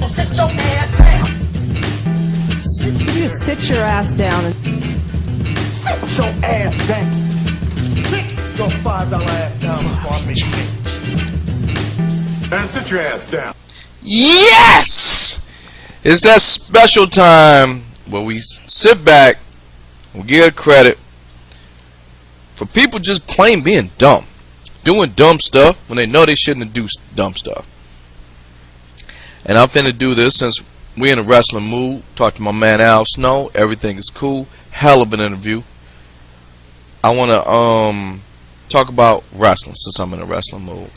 So sit your ass down. You sit your ass down. Sit your ass down. Sit your $5 ass down before I make change. And sit your ass down. Yes! It's that special time where we sit back, we give credit for people just plain being dumb. Doing dumb stuff when they know they shouldn't do dumb stuff. And I'm finna do this since we're in a wrestling mood. Talk to my man Al Snow. Everything is cool. Hell of an interview. I want to talk about wrestling since I'm in a wrestling mood.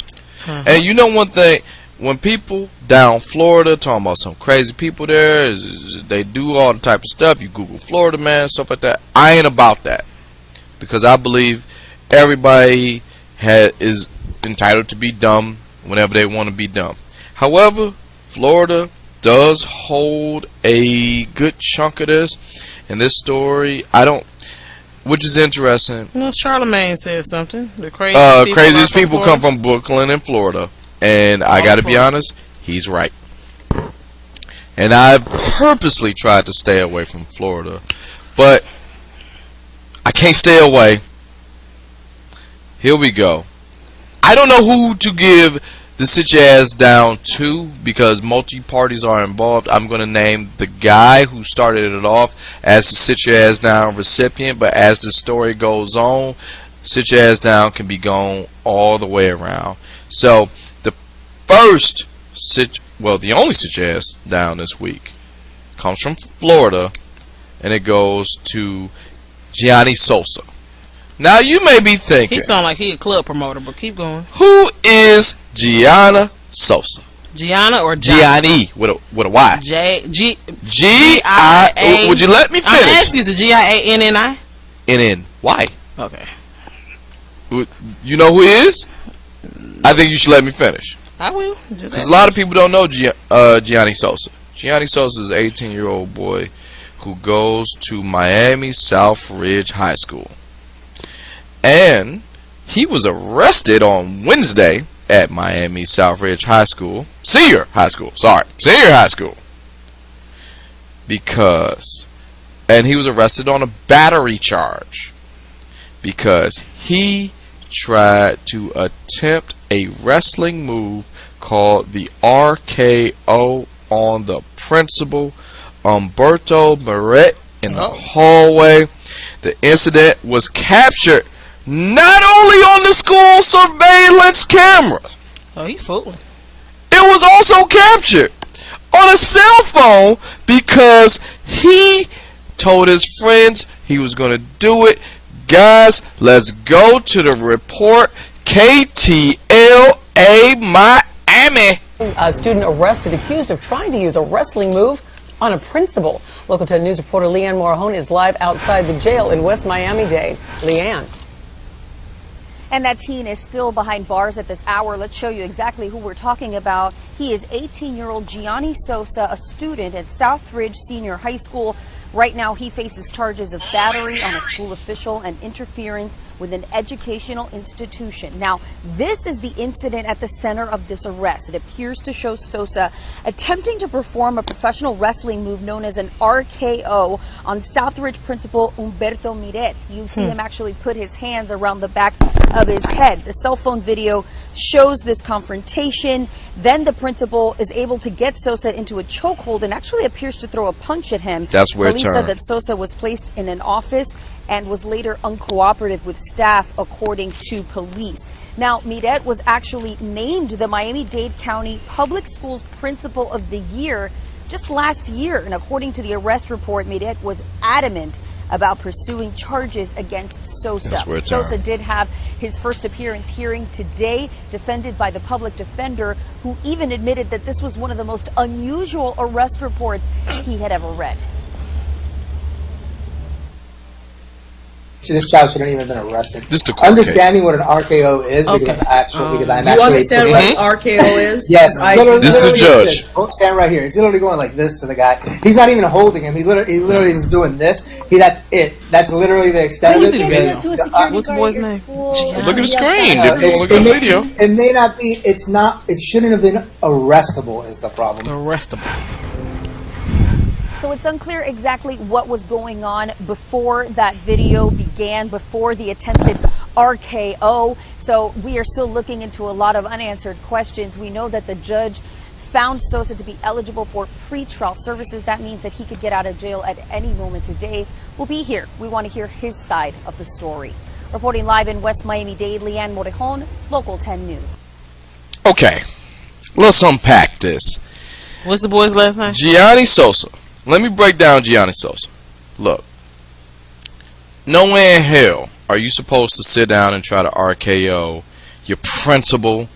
And you know one thing, when people down Florida talking about some crazy people there, they do all the type of stuff. You Google Florida man, stuff like that. I ain't about that, because I believe everybody is entitled to be dumb whenever they want to be dumb. However, Florida does hold a good chunk of this, and this story which is interesting. Well, Charlemagne said something. The craziest people come from Brooklyn and Florida, and I gotta be honest, he's right. And I've purposely tried to stay away from Florida, but I can't stay away. Here we go. I don't know who to give the sit your ass down to, because multi-parties are involved. I'm going to name the guy who started it off as the sit your ass down recipient, but as the story goes on, sit your ass down can be gone all the way around. So the first the only sit your ass down this week comes from Florida, and it goes to Gianni Sosa. Now you may be thinking, he sound like he a club promoter, but keep going. Who is Gianni Sosa? Gianna or Gianni with a Y? G-I-A. Would you let me finish? I'm asking you, is it G-I-A-N-N-I? N-N-Y. Okay. You know who he is? I think you should let me finish. I will. Because a lot of people don't know Gianni Sosa. Gianni Sosa is an 18-year-old boy who goes to Miami South Ridge High School. And he was arrested on Wednesday at Miami South Ridge High School, Senior High School, and he was arrested on a battery charge because he tried to attempt a wrestling move called the RKO on the principal, Umberto Moret, in the hallway. The incident was captured not only on the school surveillance cameras. Oh, he fooling. It was also captured on a cell phone because he told his friends he was going to do it. Guys, let's go to the report. KTLA Miami. A student arrested accused of trying to use a wrestling move on a principal. Local 10 News reporter Leanne Morahone is live outside the jail in West Miami-Dade. Leanne. And that teen is still behind bars at this hour. Let's show you exactly who we're talking about. He is 18-year-old Gianni Sosa, a student at Southridge Senior High School. Right now, he faces charges of battery on a school official and interference with an educational institution. Now, this is the incident at the center of this arrest. It appears to show Sosa attempting to perform a professional wrestling move known as an RKO on Southridge principal Umberto Miret. You see him actually put his hands around the back of his head. The cell phone video shows this confrontation. Then the principal is able to get Sosa into a chokehold and actually appears to throw a punch at him. That's where Police said that Sosa was placed in an office and was later uncooperative with staff, according to police. Now, Miret was actually named the Miami-Dade County Public Schools Principal of the Year just last year. And according to the arrest report, Miret was adamant about pursuing charges against Sosa. Sosa did have his first appearance hearing today, defended by the public defender, who even admitted that this was one of the most unusual arrest reports he had ever read. This child shouldn't even have been arrested. Just a court understanding what an RKO is because of actual. Because I'm You actually understand what RKO is? Yes, This is the judge. Stand right here. He's literally going like this to the guy. He's not even holding him. He literally is doing this. That's it. That's literally the extent of it. What's the boy's name? Look at the screen. If you look at the video. It may not be. It's not. It shouldn't have been arrestable. Is the problem? Arrestable. So it's unclear exactly what was going on before that video began, before the attempted RKO. So we are still looking into a lot of unanswered questions. We know that the judge found Sosa to be eligible for pretrial services. That means that he could get out of jail at any moment today. We'll be here. We want to hear his side of the story. Reporting live in West Miami-Dade, Leanne Morejon, Local 10 News. Okay, let's unpack this. What's the boy's last name? Gianni Sosa. Let me break down Gianni Sosa. Look, no way in hell are you supposed to sit down and try to RKO your principal.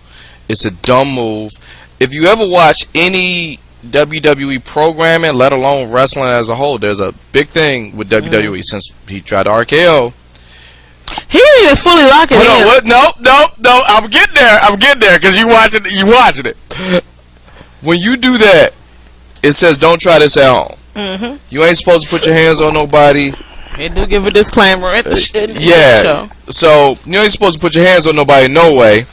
It's a dumb move. If you ever watch any WWE programming, let alone wrestling as a whole, there's a big thing with WWE since he tried to RKO. He didn't even fully lock it in. What? No. I'm getting there because you watching it. When you do that, it says don't try this at home. You ain't supposed to put your hands on nobody. They do give a disclaimer at the shit. Yeah. So you ain't supposed to put your hands on nobody, no way.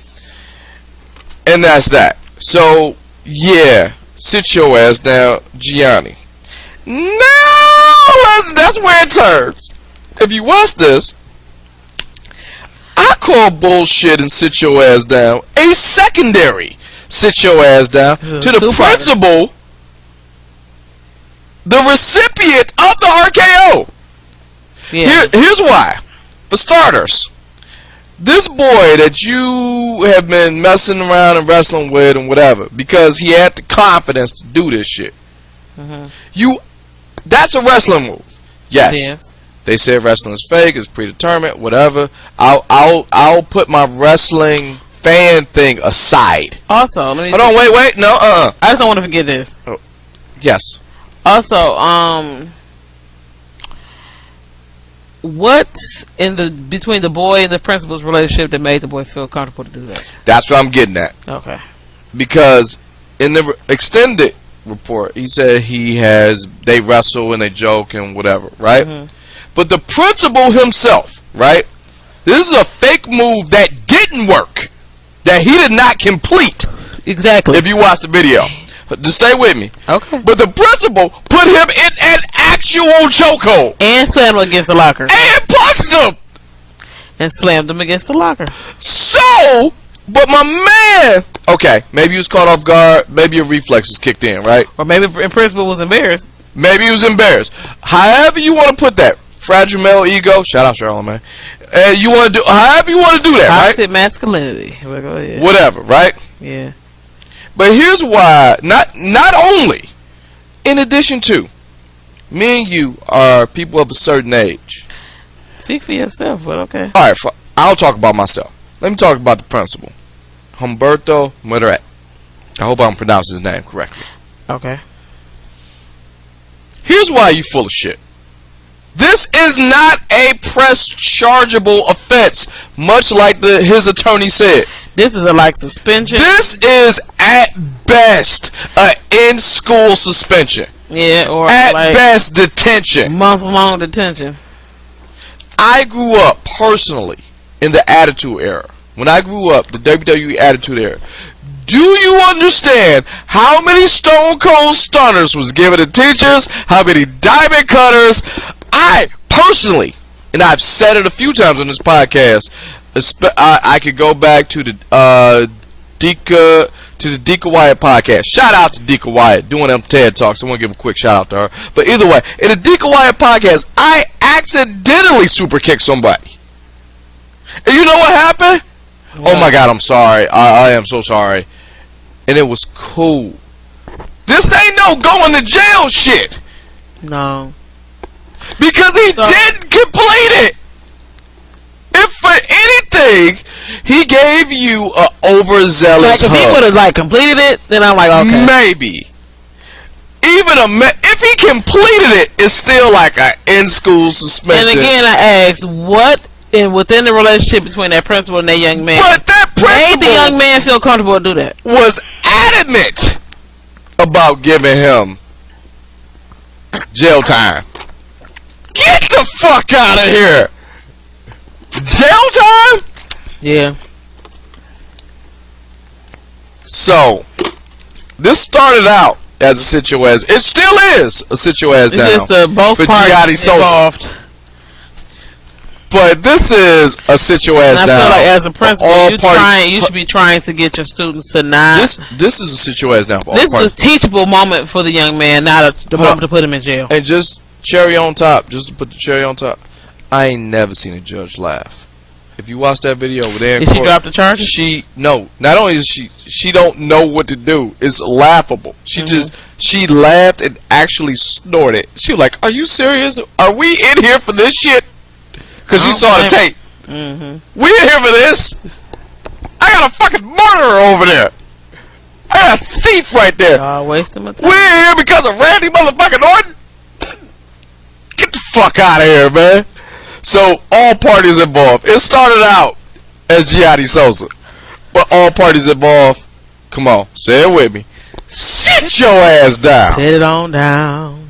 And that's that. So yeah, sit your ass down, Gianni. Now that's where it turns. If you watch this, I call bullshit and sit your ass down. A secondary sit your ass down to the principal. The recipient of the RKO. Yeah. Here's why. For starters, this boy that you have been messing around and wrestling with and whatever, because he had the confidence to do this shit. That's a wrestling move. Yes. They say wrestling is fake, it's predetermined, whatever. I'll put my wrestling fan thing aside. Also, let me hold on, wait, no, I just don't want to forget this. Oh, yes. Also, what's between the boy and the principal's relationship that made the boy feel comfortable to do that? That's what I'm getting at. Okay. Because in the extended report, he said they wrestle and they joke and whatever, right? But the principal himself, right? This is a fake move that didn't work, that he did not complete. Exactly. If you watch the video. Just stay with me. Okay. But the principal put him in an actual chokehold. And slammed him against the locker. And punched him. And slammed him against the locker. So, but my man, okay, maybe he was caught off guard. Maybe your reflexes kicked in, right? Or maybe the principal was embarrassed. Maybe he was embarrassed. However you want to put that. Fragile male ego. Shout out Charlotte, man. You want to do, however you want to do that, right? Toxic masculinity. Whatever, right? Yeah. But here's why, not only, in addition to, me and you are people of a certain age. Speak for yourself, but okay. Alright, I'll talk about myself. Let me talk about the principal. Humberto Moderat. I hope I'm pronouncing his name correctly. Okay. Here's why you full of shit. This is not a press chargeable offense, much like his attorney said. This is a suspension. This is at best an in-school suspension. Yeah, or at best detention. Month-long detention. I grew up personally in the Attitude Era. When I grew up, the WWE Attitude Era. Do you understand how many Stone Cold Stunners was given to teachers? How many Diamond Cutters? I personally, and I've said it a few times on this podcast, I could go back to the Deeka Wyatt podcast. Shout out to Deeka Wyatt doing them TED Talks. I want to give a quick shout out to her. But either way, in the Deeka Wyatt podcast, I accidentally super kicked somebody. And you know what happened? What? Oh my God, I'm sorry. I am so sorry. And it was cool. This ain't no going to jail shit. No. Because he didn't complete it. If for anything, he gave you a overzealous if he would have completed it, then I'm like, okay. Maybe. Even if if he completed it, it's still like an in-school suspension. And again, I asked, what within the relationship between that principal and that young man But that made the principal young man feel comfortable to do that? was adamant about giving him jail time. Get the fuck out of here! Jail time? Yeah. So, this started out as a Sitchoassdown. It still is a Sitchoassdown. It's just both for parties Gianni Sosa. involved. But this is a Sitchoassdown. And I feel like as a principal, you should be trying to get your students to not. This is a Sitchoassdown for all This parties. is a teachable moment for the young man, not the moment to put him in jail. And just cherry on top, just to put the cherry on top. I ain't never seen a judge laugh. If you watch that video over there in Did court, she drop the charges? Not only is she don't know what to do. It's laughable. She laughed and actually snorted. She was like, "Are you serious? Are we in here for this shit?" Because you saw the tape. We in here for this. I got a fucking murderer over there. I got a thief right there. Wasting my time. We're here because of Randy motherfucking Orton. Get the fuck out of here, man. So all parties involved. It started out as Gianni Sosa, but all parties involved. Come on, say it with me. Sit your ass down. Sit it on down.